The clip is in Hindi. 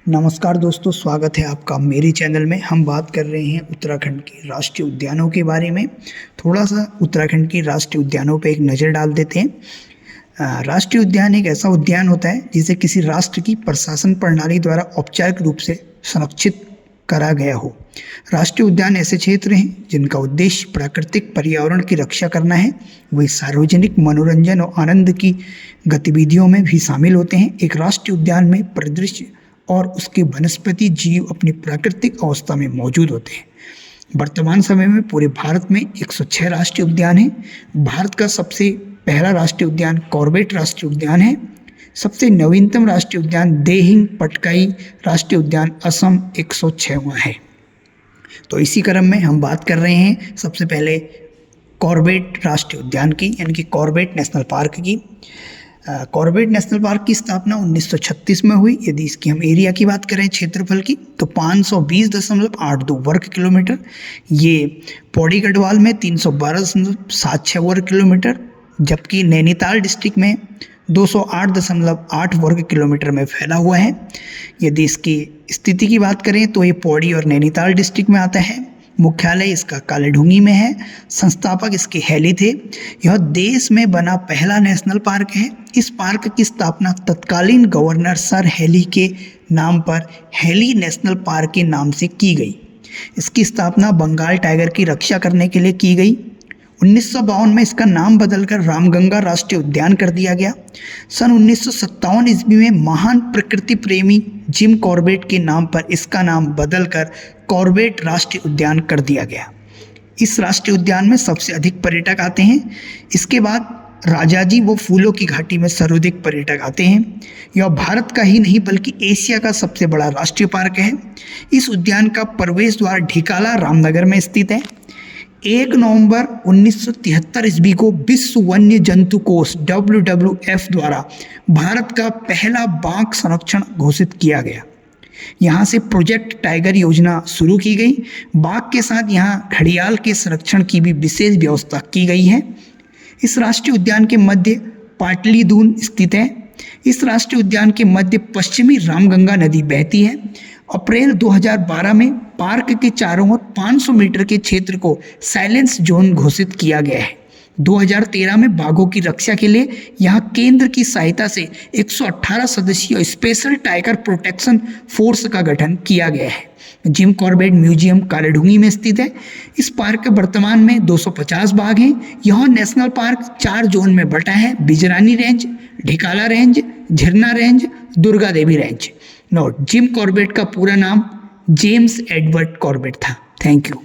नमस्कार दोस्तों, स्वागत है आपका मेरे चैनल में। हम बात कर रहे हैं उत्तराखंड के राष्ट्रीय उद्यानों के बारे में। थोड़ा सा उत्तराखंड के राष्ट्रीय उद्यानों पे एक नज़र डाल देते हैं। राष्ट्रीय उद्यान एक ऐसा उद्यान होता है जिसे किसी राष्ट्र की प्रशासन प्रणाली द्वारा औपचारिक रूप से संरक्षित करा गया हो। राष्ट्रीय उद्यान ऐसे क्षेत्र हैं जिनका उद्देश्य प्राकृतिक पर्यावरण की रक्षा करना है। वही सार्वजनिक मनोरंजन और आनंद की गतिविधियों में भी शामिल होते हैं। एक राष्ट्रीय उद्यान में परिदृश्य और उसके वनस्पति जीव अपनी प्राकृतिक अवस्था में मौजूद होते हैं। वर्तमान समय में पूरे भारत में 106 राष्ट्रीय उद्यान हैं। भारत का सबसे पहला राष्ट्रीय उद्यान कॉर्बेट राष्ट्रीय उद्यान है। सबसे नवीनतम राष्ट्रीय उद्यान देहिंग पटकाई राष्ट्रीय उद्यान असम 106वां है। तो इसी क्रम में हम बात कर रहे हैं सबसे पहले कॉर्बेट राष्ट्रीय उद्यान की, यानी कि कॉर्बेट नेशनल पार्क की। कॉर्बेट नेशनल पार्क की स्थापना 1936 में हुई। यदि इसकी हम एरिया की बात करें, क्षेत्रफल की, तो 520.82 वर्ग किलोमीटर। ये पौड़ी गढ़वाल में 312.76 वर्ग किलोमीटर, जबकि नैनीताल डिस्ट्रिक्ट में 208.8 वर्ग किलोमीटर में फैला हुआ है। यदि इसकी स्थिति की बात करें तो ये पौड़ी और नैनीताल डिस्ट्रिक्ट में आता है। मुख्यालय इसका कालीढूंगी में है। संस्थापक इसके हैली थे। यह देश में बना पहला नेशनल पार्क है। इस पार्क की स्थापना तत्कालीन गवर्नर सर हैली के नाम पर हैली नेशनल पार्क के नाम से की गई। इसकी स्थापना बंगाल टाइगर की रक्षा करने के लिए की गई। 1952 में इसका नाम बदलकर रामगंगा राष्ट्रीय उद्यान कर दिया गया। सन 1957 ईस्वी में महान प्रकृति प्रेमी जिम कॉर्बेट के नाम पर इसका नाम बदलकर कॉर्बेट राष्ट्रीय उद्यान कर दिया गया। इस राष्ट्रीय उद्यान में सबसे अधिक पर्यटक आते हैं। इसके बाद राजाजी व फूलों की घाटी में सर्वाधिक पर्यटक आते हैं। यह भारत का ही नहीं बल्कि एशिया का सबसे बड़ा राष्ट्रीय पार्क है। इस उद्यान का प्रवेश द्वार ढिकाला रामनगर में स्थित है। 1 नवंबर 1973 ईस्वी को विश्व वन्य जंतु कोष WWF द्वारा भारत का पहला बाघ संरक्षण घोषित किया गया। यहाँ से प्रोजेक्ट टाइगर योजना शुरू की गई। बाघ के साथ यहाँ घड़ियाल के संरक्षण की भी विशेष व्यवस्था की गई है। इस राष्ट्रीय उद्यान के मध्य पाटलीदून स्थित है। इस राष्ट्रीय उद्यान के मध्य पश्चिमी रामगंगा नदी बहती है। अप्रैल 2012 में पार्क के चारों ओर 500 मीटर के क्षेत्र को साइलेंस जोन घोषित किया गया है। 2013 में बाघों की रक्षा के लिए यहाँ केंद्र की सहायता से 118 सदस्यीय स्पेशल टाइगर प्रोटेक्शन फोर्स का गठन किया गया है। जिम कॉर्बेट म्यूजियम कालीढूंगी में स्थित है। इस पार्क के वर्तमान में 250 बाघ हैं। यह नेशनल पार्क 4 जोन में बटा है: Bijrani range, Dhikala range, Jhirna range, Durga Devi range. Note: Jim Corbett का पूरा नाम जेम्स एडवर्ड कॉर्बेट था। Thank you.